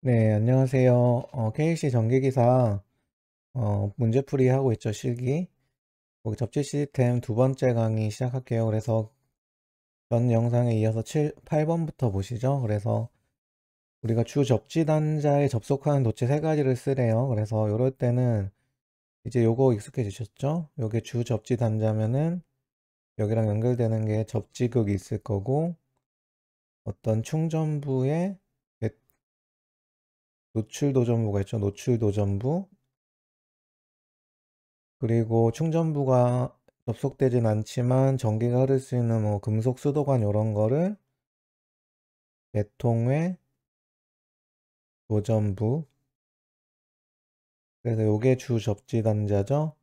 네, 안녕하세요. KC 전기기사 문제풀이 하고 있죠, 실기. 거기 접지 시스템 두 번째 강의 시작할게요. 그래서 전 영상에 이어서 8번부터 보시죠. 그래서 우리가 주 접지 단자에 접속하는 도체 세 가지를 쓰래요. 그래서 이럴 때는 이제 요거 익숙해지셨죠? 요게 주 접지 단자면은 여기랑 연결되는 게 접지극이 있을 거고, 어떤 충전부에 노출 도전부가 있죠. 노출 도전부. 그리고 충전부가 접속되진 않지만 전기가 흐를 수 있는 뭐 금속 수도관 이런 거를 배통의 도전부. 그래서 요게 주 접지 단자죠.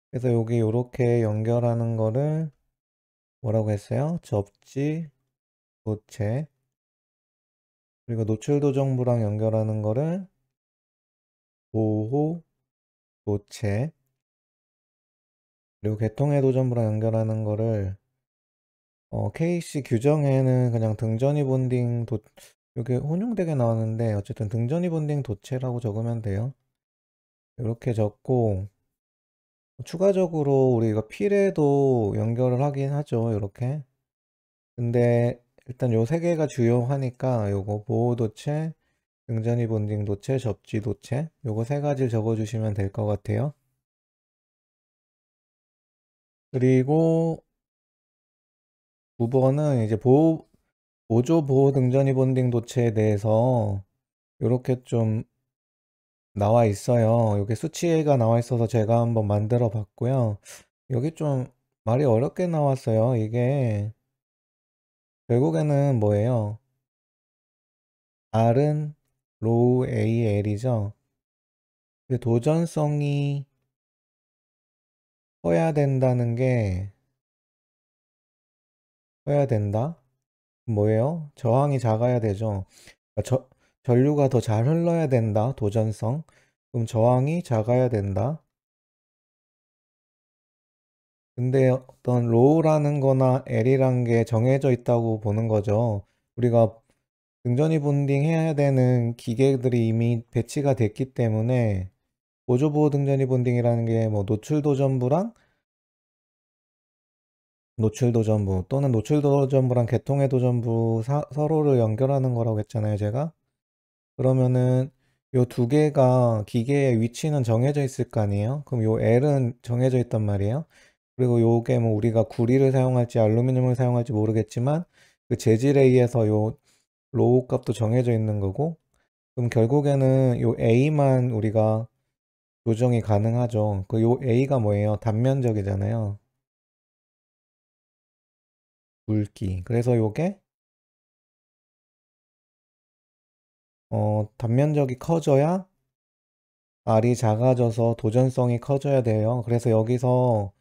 그래서 여기 요렇게 연결하는 거를 뭐라고 했어요? 접지 도체. 그리고 노출 도전부랑 연결하는 거를 보호 도체. 그리고 개통의 도전부랑 연결하는 거를 KC 규정에는 그냥 등전이 본딩 이게 혼용되게 나왔는데 어쨌든 등전이 본딩 도체라고 적으면 돼요. 이렇게 적고 추가적으로 우리가 필에도 연결을 하긴 하죠. 이렇게. 근데 일단 요 세 개가 주요하니까 요거 보호도체, 등전이 본딩 도체, 접지 도체 요거 세 가지를 적어주시면 될 것 같아요. 그리고 9번은 이제 보조 보호 등전이 본딩 도체에 대해서 이렇게 좀 나와 있어요. 여기 수치가 나와 있어서 제가 한번 만들어 봤고요. 여기 좀 말이 어렵게 나왔어요. 이게 결국에는 뭐예요? R은 로우 AL이죠. 도전성이 커야 된다는 게 커야 된다? 뭐예요? 저항이 작아야 되죠. 그러니까 전류가 더 잘 흘러야 된다. 도전성. 그럼 저항이 작아야 된다. 근데 어떤 로우라는 거나 L이란 게 정해져 있다고 보는 거죠. 우리가 등전이 본딩 해야 되는 기계들이 이미 배치가 됐기 때문에 보조보호 등전이 본딩이라는 게 뭐 노출도전부랑 노출도전부 또는 노출도전부랑 개통의 도전부 서로를 연결하는 거라고 했잖아요, 제가. 그러면은 요 두 개가 기계의 위치는 정해져 있을 거 아니에요? 그럼 요 L은 정해져 있단 말이에요. 그리고 요게 뭐 우리가 구리를 사용할지 알루미늄을 사용할지 모르겠지만 그 재질에 의해서 요 로우 값도 정해져 있는 거고, 그럼 결국에는 요 A만 우리가 조정이 가능하죠. 그 요 A가 뭐예요? 단면적이잖아요. 굵기. 그래서 요게 단면적이 커져야 R이 작아져서 도전성이 커져야 돼요. 그래서 여기서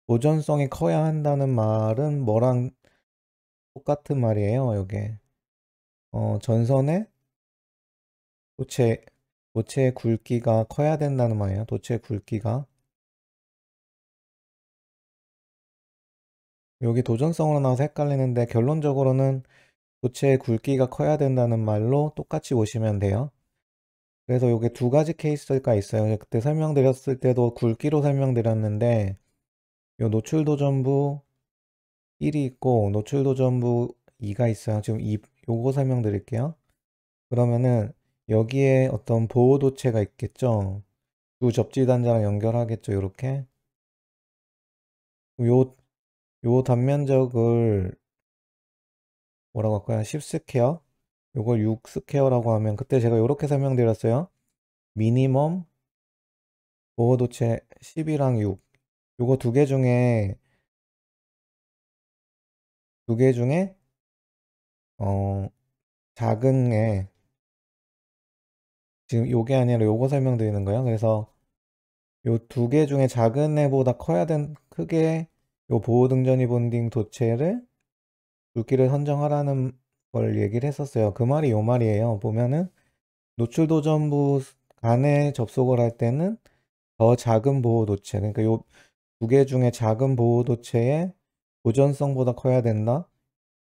도전성이 커야 한다는 말은 뭐랑 똑같은 말이에요. 요게 전선의 도체 도체의 굵기가 커야 된다는 말이에요. 도체의 굵기가. 여기 도전성으로 나와서 헷갈리는데 결론적으로는 도체의 굵기가 커야 된다는 말로 똑같이 보시면 돼요. 그래서 요게 두 가지 케이스가 있어요. 그때 설명드렸을 때도 굵기로 설명드렸는데 요 노출도전부 1이 있고 노출도전부 2가 있어요. 지금 요거 설명드릴게요. 그러면은 여기에 어떤 보호도체가 있겠죠. 두 접지단자랑 연결하겠죠. 요렇게 요, 요 단면적을 뭐라고 할까요? 10스퀘어 요걸 6스퀘어라고 하면 그때 제가 요렇게 설명드렸어요. 미니멈 보호도체 10이랑 6 요거 두 개 중에 어 작은 애 지금 요게 아니라 요거 설명드리는 거예요. 그래서 요 두 개 중에 작은 애보다 커야 된 크게 요 보호등전이 본딩 도체를 굵기를 선정하라는 걸 얘기를 했었어요. 그 말이 요 말이에요. 보면은 노출도전부 간에 접속을 할 때는 더 작은 보호도체, 그러니까 요 두 개 중에 작은 보호도체의 도전성보다 커야 된다.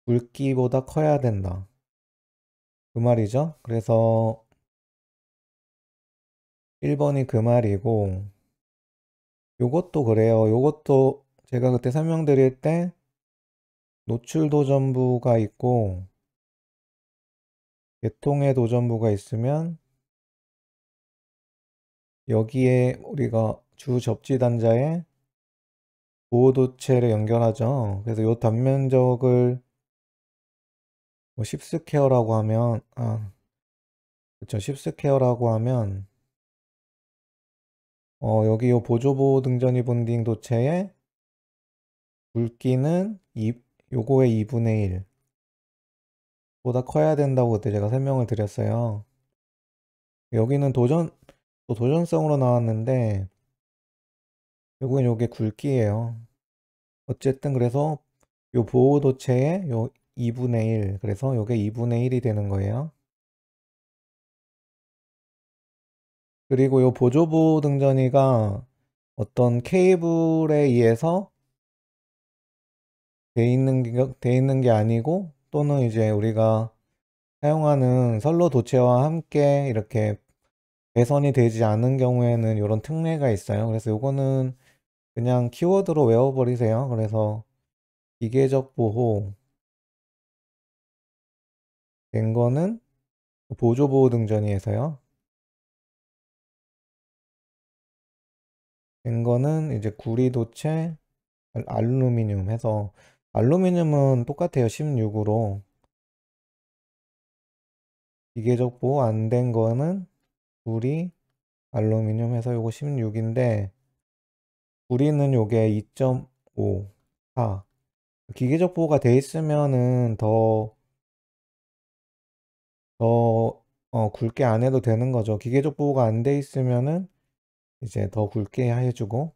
굵기보다 커야 된다. 그 말이죠. 그래서 1번이 그 말이고, 요것도 그래요. 요것도 제가 그때 설명드릴 때 노출 도전부가 있고 개통의 도전부가 있으면 여기에 우리가 주 접지 단자에 보호도체를 연결하죠. 그래서 요 단면적을 뭐 10스퀘어라고 하면 그쵸, 10스퀘어라고 하면 여기 요 보조보호 등전이 본딩 도체의 굵기는 요거의 2분의 1 보다 커야 된다고 그때 제가 설명을 드렸어요. 여기는 또 도전성으로 나왔는데 결국엔 요게 굵기예요. 어쨌든 그래서 요 보호도체의 요 2분의 1 그래서 요게 2분의 1이 되는 거예요. 그리고 요 보조보호 등전이가 어떤 케이블에 의해서 돼 있는 게 아니고 또는 이제 우리가 사용하는 선로 도체와 함께 이렇게 배선이 되지 않은 경우에는 이런 특례가 있어요. 그래서 요거는 그냥 키워드로 외워버리세요. 그래서 기계적 보호 된 거는 보조보호 등전이에서요. 된 거는 이제 구리도체, 알루미늄 해서 알루미늄은 똑같아요. 16으로 기계적 보호 안 된 거는 구리, 알루미늄 해서 요거 16인데 구리는 요게 2.5, 4 기계적 보호가 돼 있으면은 굵게 안 해도 되는 거죠. 기계적 보호가 안 돼 있으면은 이제 더 굵게 해주고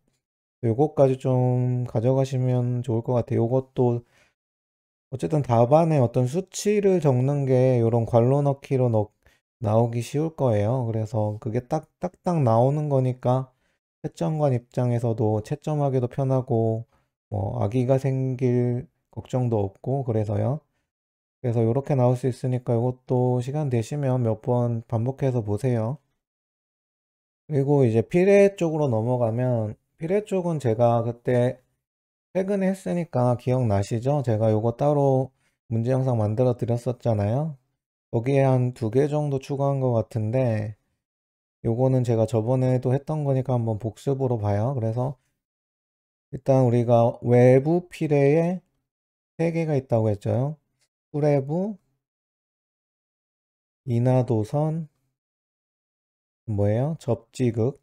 요거까지 좀 가져가시면 좋을 것 같아요. 요것도 어쨌든 답안에 어떤 수치를 적는 게 요런 괄호 넣기로 나오기 쉬울 거예요. 그래서 그게 딱딱 나오는 거니까 채점관 입장에서도 채점하기도 편하고 뭐 악의가 생길 걱정도 없고 그래서요. 그래서 요렇게 나올 수 있으니까 이것도 시간 되시면 몇 번 반복해서 보세요. 그리고 이제 피레 쪽으로 넘어가면 피레 쪽은 제가 그때 최근에 했으니까 기억나시죠? 제가 요거 따로 문제 영상 만들어 드렸었잖아요. 거기에 한 2개 정도 추가한 것 같은데 요거는 제가 저번에도 했던 거니까 한번 복습으로 봐요. 그래서 일단 우리가 외부 피레에 3개가 있다고 했죠. 수레부, 인하도선, 뭐예요? 접지극.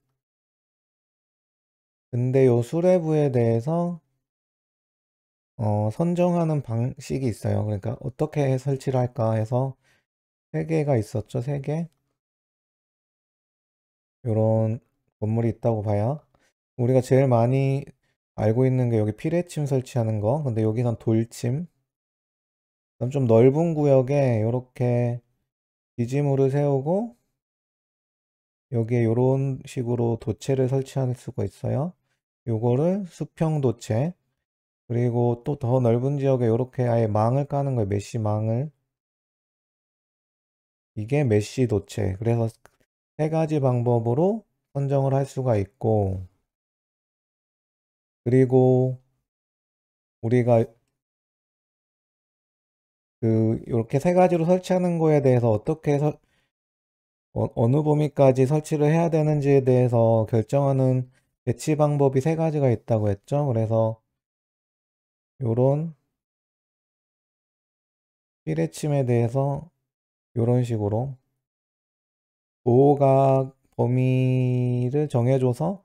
근데 요 수레부에 대해서 선정하는 방식이 있어요. 그러니까 어떻게 설치를 할까 해서 3개가 있었죠. 3개. 요런 건물이 있다고 봐요. 우리가 제일 많이 알고 있는 게 여기 피레침 설치하는 거. 근데 여기선 돌침. 그럼 좀 넓은 구역에 이렇게 기지물을 세우고 여기에 이런 식으로 도체를 설치할 수가 있어요. 요거를 수평 도체. 그리고 또 더 넓은 지역에 이렇게 아예 망을 까는 거예요. 메쉬 망을. 이게 메쉬 도체. 그래서 3가지 방법으로 선정을 할 수가 있고 그리고 우리가 이렇게 3가지로 설치하는 거에 대해서 어느 범위까지 설치를 해야 되는지에 대해서 결정하는 배치 방법이 3가지가 있다고 했죠. 그래서 요런 피레침에 대해서 요런 식으로 보호각 범위를 정해줘서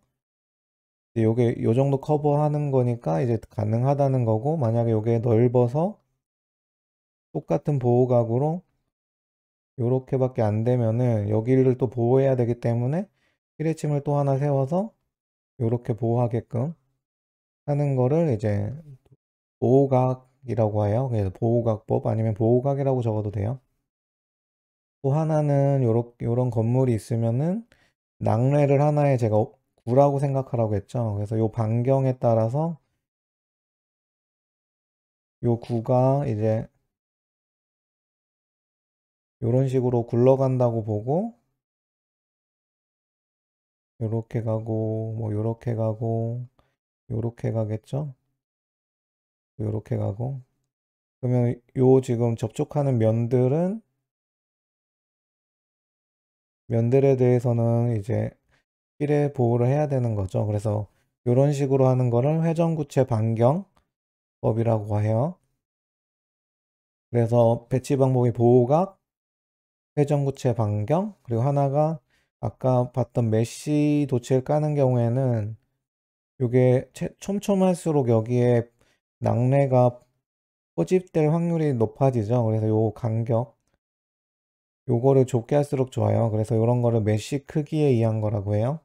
요게 요 정도 커버하는 거니까 이제 가능하다는 거고 만약에 요게 넓어서 똑같은 보호각으로 요렇게밖에 안 되면은 여기를 또 보호해야 되기 때문에 피레침을 또 하나 세워서 요렇게 보호하게끔 하는 거를 이제 보호각이라고 해요. 그래서 보호각법 아니면 보호각이라고 적어도 돼요. 또 하나는 요런 건물이 있으면은 낙뢰를 하나에 제가 9라고 생각하라고 했죠. 그래서 요 반경에 따라서 요 9가 이제 요런 식으로 굴러간다고 보고 요렇게 가고 뭐 요렇게 가고 요렇게 가겠죠? 요렇게 가고 그러면 요 지금 접촉하는 면들에 대해서는 이제 필해 보호를 해야 되는 거죠. 그래서 요런 식으로 하는 거를 회전구체 반경법이라고 해요. 그래서 배치 방법이 보호각, 회전구체 반경, 그리고 하나가 아까 봤던 메쉬 돛을 까는 경우에는 요게 촘촘할수록 여기에 낙뢰가 포집될 확률이 높아지죠. 그래서 요 간격, 요거를 좁게 할수록 좋아요. 그래서 요런 거를 메쉬 크기에 의한 거라고 해요.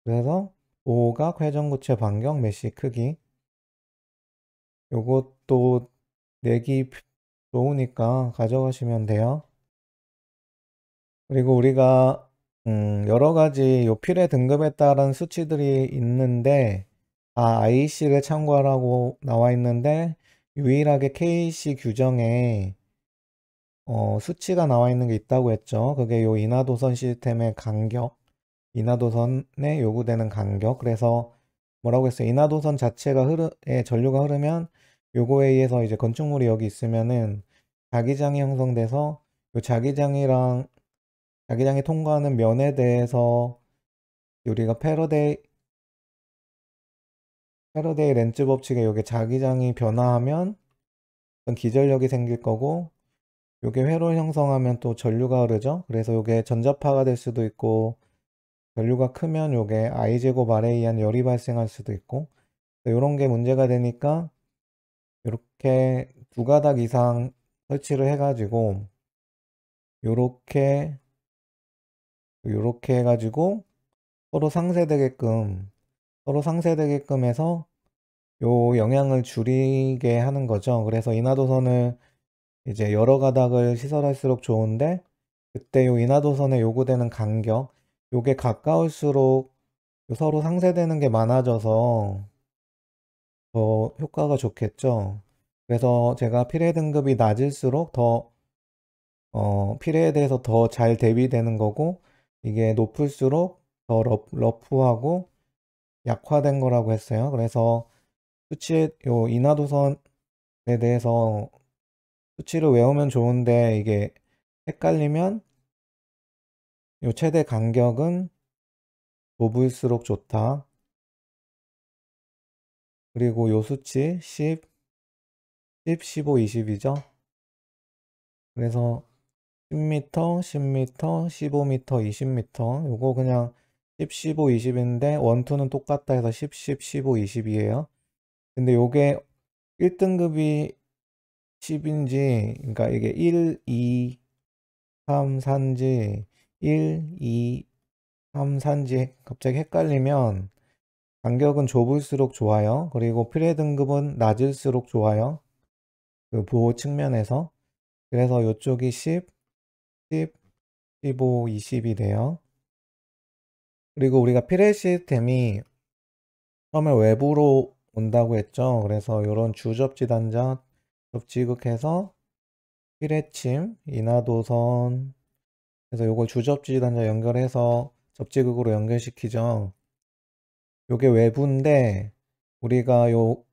그래서 보호각, 회전구체 반경, 메쉬 크기. 요것도 내기 좋으니까 가져가시면 돼요. 그리고 우리가 여러 가지 요 필해 등급에 따른 수치들이 있는데 IC를 참고하라고 나와 있는데 유일하게 KC 규정에 수치가 나와 있는 게 있다고 했죠. 그게 요 인하도선 시스템의 간격, 인하도선에 요구되는 간격. 그래서 뭐라고 했어요? 인하도선 자체가 전류가 흐르면 요거에 의해서 이제 건축물이 여기 있으면은 자기장이 형성돼서 요 자기장이 통과하는 면에 대해서 우리가 패러데이 렌즈 법칙에 요게 자기장이 변화하면 어떤 기전력이 생길 거고 요게 회로 형성하면 또 전류가 흐르죠. 그래서 요게 전자파가 될 수도 있고 전류가 크면 요게 I제곱 R에 의한 열이 발생할 수도 있고 요런 게 문제가 되니까 요렇게 두 가닥 이상 설치를 해가지고 요렇게 해가지고 서로 상쇄되게끔 해서 요 영향을 줄이게 하는 거죠. 그래서 인하도선을 이제 여러 가닥을 시설할수록 좋은데 그때 요 인하도선에 요구되는 간격 요게 가까울수록 서로 상쇄되는 게 많아져서 더 효과가 좋겠죠. 그래서 제가 필해 등급이 낮을수록 더 필해에 대해서 더 잘 대비되는 거고 이게 높을수록 더 러프하고 약화된 거라고 했어요. 그래서 요 인하도선에 대해서 수치를 외우면 좋은데 이게 헷갈리면 요 최대 간격은 좁을수록 좋다. 그리고 요 수치 10, 15, 20이죠. 그래서 10m, 10m, 15m, 20m 요거 그냥 10, 15, 20인데 원투는 똑같다 해서 10, 10, 15, 20이에요. 근데 요게 1등급이 10인지 그러니까 이게 1, 2, 3, 4인지 1, 2, 3, 4인지 갑자기 헷갈리면 간격은 좁을수록 좋아요. 그리고 필해 등급은 낮을수록 좋아요. 그 보호 측면에서. 그래서 이쪽이 10, 10, 15, 20이 돼요. 그리고 우리가 필해 시스템이 처음에 외부로 온다고 했죠. 그래서 이런 주접지 단자 접지극해서 필해침, 인하도선 그래서 요걸 주접지 단자 연결해서 접지극으로 연결시키죠. 요게 외부인데 우리가 요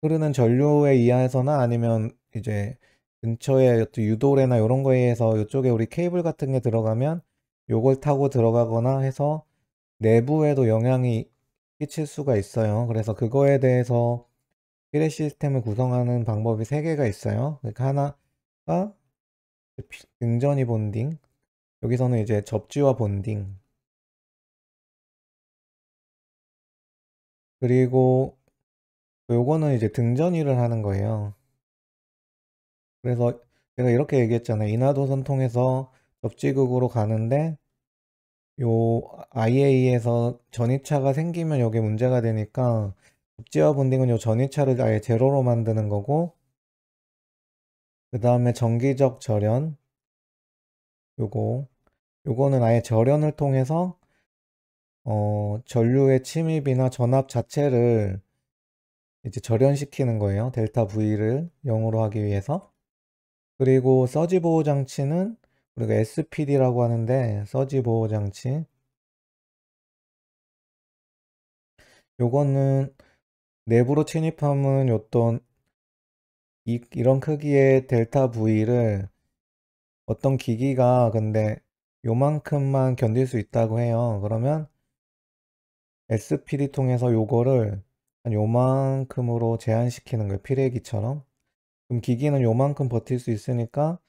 흐르는 전류에 의해서나 아니면 이제 근처에 어떤 유도래나 이런 거에 의해서 이쪽에 우리 케이블 같은 게 들어가면 요걸 타고 들어가거나 해서 내부에도 영향이 끼칠 수가 있어요. 그래서 그거에 대해서 필해 시스템을 구성하는 방법이 세 개가 있어요. 그러니까 하나가 등전이 본딩, 여기서는 이제 접지와 본딩, 그리고 요거는 이제 등전이를 하는 거예요. 그래서 제가 이렇게 얘기했잖아요. 인하도선 통해서 접지극으로 가는데 요 IA에서 전이차가 생기면 요게 문제가 되니까 접지와 본딩은 요 전이차를 아예 제로로 만드는 거고 그 다음에 정기적 절연 요거는 아예 절연을 통해서 전류의 침입이나 전압 자체를 이제 절연시키는 거예요. 델타 V를 0으로 하기 위해서. 그리고 서지 보호 장치는 우리가 SPD라고 하는데, 서지 보호 장치 요거는 내부로 침입하면 어떤 이런 크기의 델타 V를 어떤 기기가 근데 요만큼만 견딜 수 있다고 해요. 그러면 SPD 통해서 요거를 한 요만큼으로 제한시키는 거예요. 피레기처럼. 그럼 기기는 요만큼 버틸 수 있으니까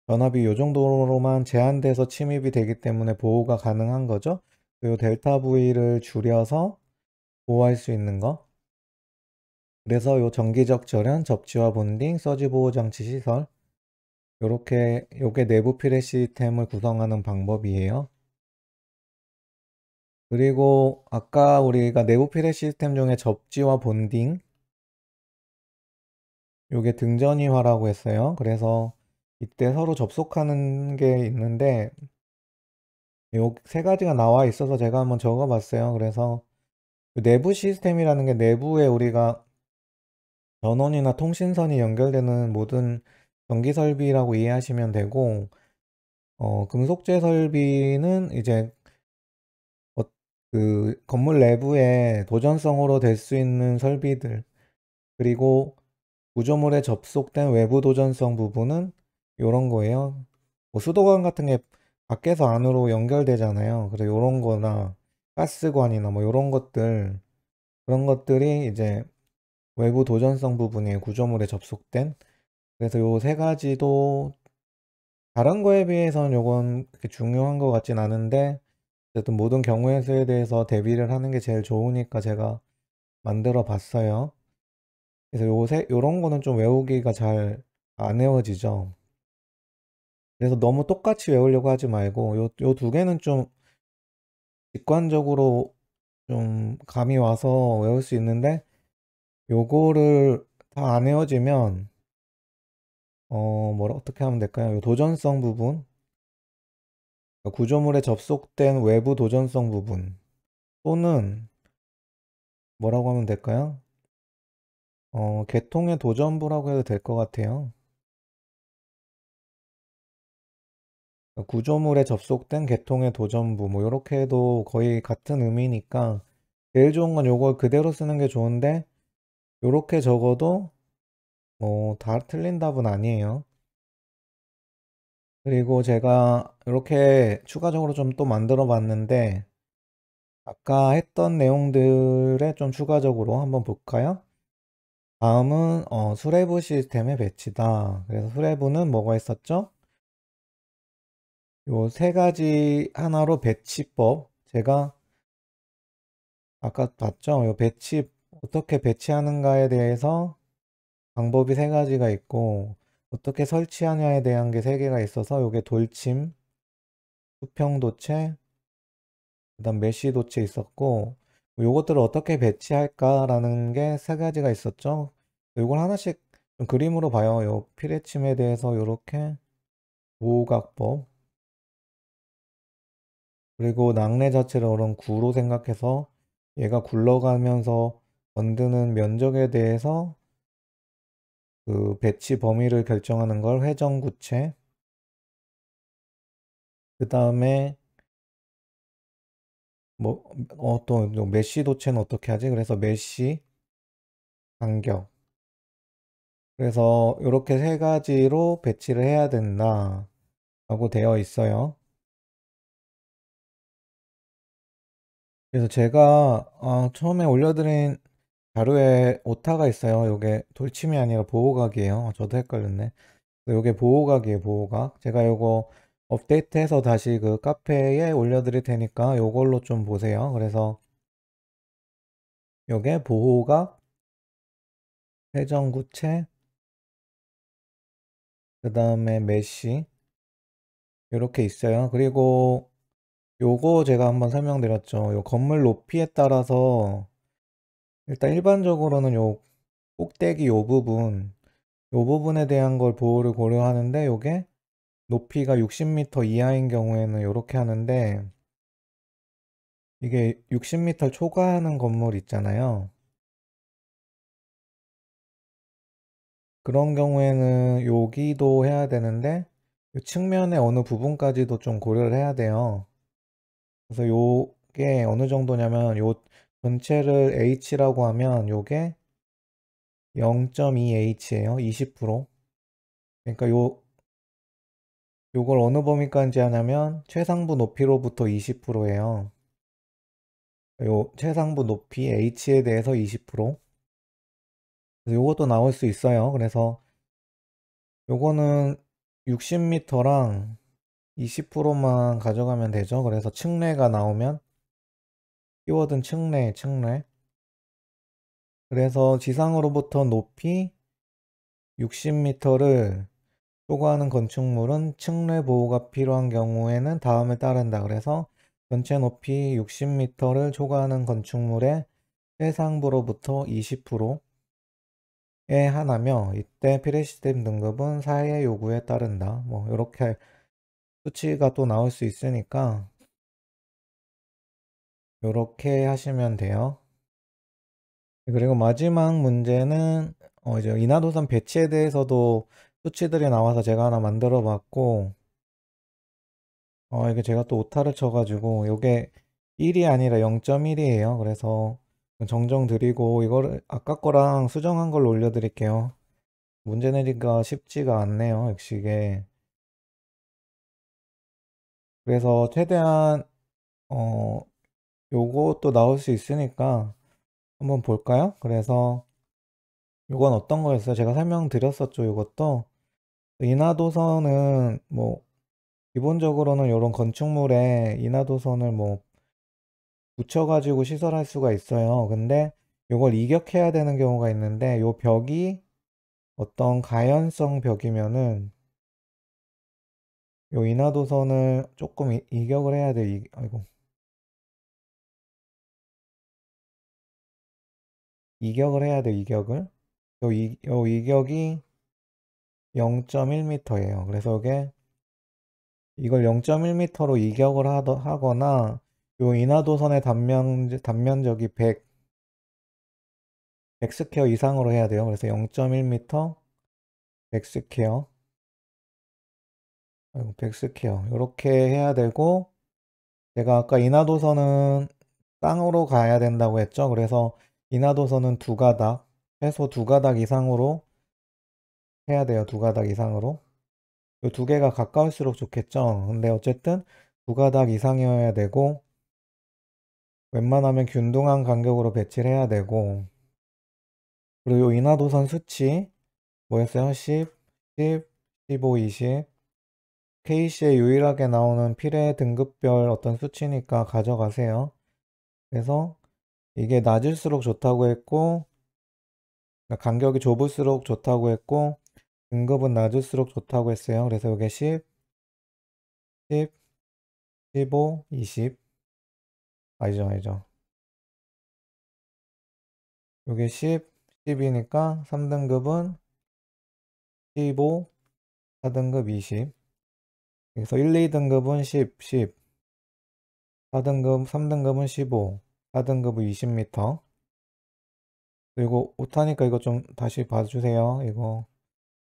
전압이 요 정도로만 제한돼서 침입이 되기 때문에 보호가 가능한 거죠. 요 델타 V를 줄여서 보호할 수 있는 거. 그래서 요 정기적 절연, 접지와 본딩, 서지 보호 장치 시설 요렇게 요게 내부 피레 시스템을 구성하는 방법이에요. 그리고 아까 우리가 내부 피레 시스템 중에 접지와 본딩 요게 등전이화라고 했어요. 그래서 이때 서로 접속하는 게 있는데 요 세 가지가 나와 있어서 제가 한번 적어 봤어요. 그래서 내부 시스템이라는 게 내부에 우리가 전원이나 통신선이 연결되는 모든 전기 설비라고 이해하시면 되고, 금속재 설비는 이제 그 건물 내부에 도전성으로 될 수 있는 설비들, 그리고 구조물에 접속된 외부 도전성 부분은 요런 거예요. 뭐 수도관 같은 게 밖에서 안으로 연결되잖아요. 그래서 요런 거나 가스관이나 뭐 요런 것들, 그런 것들이 이제 외부 도전성 부분이에요. 구조물에 접속된. 그래서 요 세 가지도 다른 거에 비해서는 요건 그렇게 중요한 것 같진 않은데, 어쨌든 모든 경우의 수에 대해서 대비를 하는 게 제일 좋으니까 제가 만들어 봤어요. 그래서 요런 거는 좀 외우기가 잘 안 외워지죠. 그래서 너무 똑같이 외우려고 하지 말고 요 두 개는 좀 직관적으로 좀 감이 와서 외울 수 있는데, 요거를 다 안 외워지면 어떻게 하면 될까요? 요 도전성 부분, 그러니까 구조물에 접속된 외부 도전성 부분 또는 뭐라고 하면 될까요? 계통의 도전부라고 해도 될 것 같아요. 그러니까 구조물에 접속된 계통의 도전부 뭐 이렇게 해도 거의 같은 의미니까 제일 좋은 건 요걸 그대로 쓰는 게 좋은데, 요렇게 적어도 뭐 다 틀린 답은 아니에요. 그리고 제가 이렇게 추가적으로 좀 또 만들어 봤는데, 아까 했던 내용들에 좀 추가적으로 한번 볼까요? 다음은 수레부 시스템의 배치다. 그래서 수레부는 뭐가 있었죠? 요 세 가지 하나로 배치법. 제가 아까 봤죠? 요 어떻게 배치하는가에 대해서 방법이 세 가지가 있고, 어떻게 설치하냐에 대한 게 세 개가 있어서 요게 돌침, 수평도체, 그다음 메쉬도체 있었고, 요것들을 어떻게 배치할까라는 게 세 가지가 있었죠. 요걸 하나씩 좀 그림으로 봐요. 요 피레침에 대해서 요렇게 보호각법, 그리고 낙뢰 자체를 그런 구로 생각해서 얘가 굴러가면서 건드는 면적에 대해서 그 배치 범위를 결정하는 걸 회전구체, 그 다음에 뭐 또 메쉬 도체는 어떻게 하지? 그래서 메쉬 간격. 그래서 이렇게 세 가지로 배치를 해야 된다라고 되어 있어요. 그래서 제가 처음에 올려드린 자료에 오타가 있어요. 이게 돌침이 아니라 보호각이에요. 저도 헷갈렸네. 이게 보호각이에요. 보호각. 제가 요거 업데이트해서 다시 그 카페에 올려드릴 테니까 요걸로 좀 보세요. 그래서 요게 보호각, 회전구체, 그 다음에 메쉬 이렇게 있어요. 그리고 요거 제가 한번 설명드렸죠. 요 건물 높이에 따라서 일단 일반적으로는 요 꼭대기 요 부분에 대한 걸 보호를 고려하는데, 요게 높이가 60m 이하인 경우에는 요렇게 하는데, 이게 60m 초과하는 건물 있잖아요. 그런 경우에는 여기도 해야 되는데 요 측면의 어느 부분까지도 좀 고려를 해야 돼요. 그래서 요게 어느 정도냐면 요 전체를 H라고 하면 요게 0.2H예요. 20%. 그러니까 요걸 어느 범위까지 하냐면 최상부 높이로부터 20%예요. 요 최상부 높이 H에 대해서 20%. 그래서 요것도 나올 수 있어요. 그래서 요거는 60m랑 20%만 가져가면 되죠. 그래서 층례가 나오면 키워드는 층례. 그래서 지상으로부터 높이 60m를 초과하는 건축물은 층례 보호가 필요한 경우에는 다음에 따른다. 그래서 전체 높이 60m를 초과하는 건축물의 최상부로부터 20%의 하나며 이때 피레시스템 등급은 사회 요구에 따른다. 뭐 이렇게 수치가 또 나올 수 있으니까 이렇게 하시면 돼요. 그리고 마지막 문제는 이제 인하도선 배치에 대해서도 수치들이 나와서 제가 하나 만들어 봤고, 이게 제가 또 오타를 쳐가지고 이게 1이 아니라 0.1이에요. 그래서 정정 드리고 이거를 아까 거랑 수정한 걸로 올려드릴게요. 문제 내기가 쉽지가 않네요. 역시 이게. 그래서 최대한 어 요것도 나올 수 있으니까 한번 볼까요? 그래서 요건 어떤 거였어요? 제가 설명드렸었죠. 이것도 인하도선은 뭐 기본적으로는 이런 건축물에 인하도선을 뭐 붙여가지고 시설할 수가 있어요. 근데 요걸 이격해야 되는 경우가 있는데 요 벽이 어떤 가연성 벽이면은 요 인하도선을 조금 이격을 해야 돼요. 아이고. 이격을 해야 돼요. 이격을. 요 이격이 0.1m예요. 그래서 이걸 0.1m로 이격을 하거나 요 인하도선의 단면적이 100 스퀘어 이상으로 해야 돼요. 그래서 0.1m 100 스퀘어 100 스퀘어 이렇게 해야 되고, 제가 아까 인하도선은 땅으로 가야 된다고 했죠. 그래서 인하도선은 두 가닥, 최소 두 가닥 이상으로 해야 돼요. 두 가닥 이상으로. 이 두 개가 가까울수록 좋겠죠. 근데 어쨌든 두 가닥 이상이어야 되고, 웬만하면 균등한 간격으로 배치를 해야 되고, 그리고 이 인하도선 수치 뭐였어요? 10, 10, 15, 20. KC에 유일하게 나오는 필해 등급별 어떤 수치니까 가져가세요. 그래서 이게 낮을수록 좋다고 했고, 그러니까 간격이 좁을수록 좋다고 했고, 등급은 낮을수록 좋다고 했어요. 그래서 이게 10, 10, 15, 20. 아니죠. 이게 10, 10이니까 3등급은 15, 4등급 20. 그래서 1, 2등급은 10, 10. 4등급, 3등급은 15, 4등급은 20m. 그리고 오타니까 이거 좀 다시 봐주세요. 이거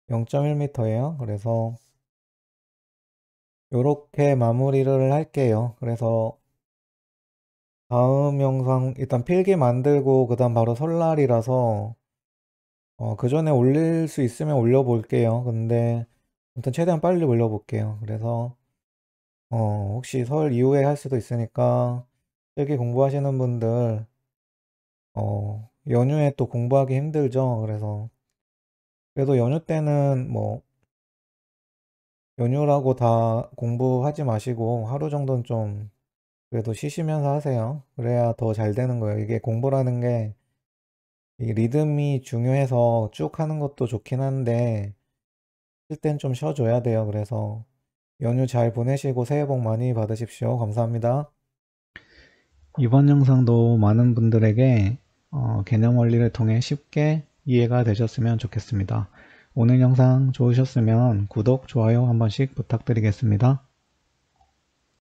0.1m예요. 그래서 이렇게 마무리를 할게요. 그래서 다음 영상 일단 필기 만들고 그 다음 바로 설날이라서 그 전에 올릴 수 있으면 올려볼게요. 근데 일단 최대한 빨리 올려볼게요. 그래서 혹시 설 이후에 할 수도 있으니까 필기 공부하시는 분들 연휴에 또 공부하기 힘들죠. 그래서 그래도 연휴 때는 뭐 연휴라고 다 공부하지 마시고 하루 정도는 좀 그래도 쉬시면서 하세요. 그래야 더 잘 되는 거예요. 이게 공부라는 게 이 리듬이 중요해서 쭉 하는 것도 좋긴 한데 쉴 땐 좀 쉬어줘야 돼요. 그래서 연휴 잘 보내시고 새해 복 많이 받으십시오. 감사합니다. 이번 영상도 많은 분들에게 개념 원리를 통해 쉽게 이해가 되셨으면 좋겠습니다. 오늘 영상 좋으셨으면 구독, 좋아요 한 번씩 부탁드리겠습니다.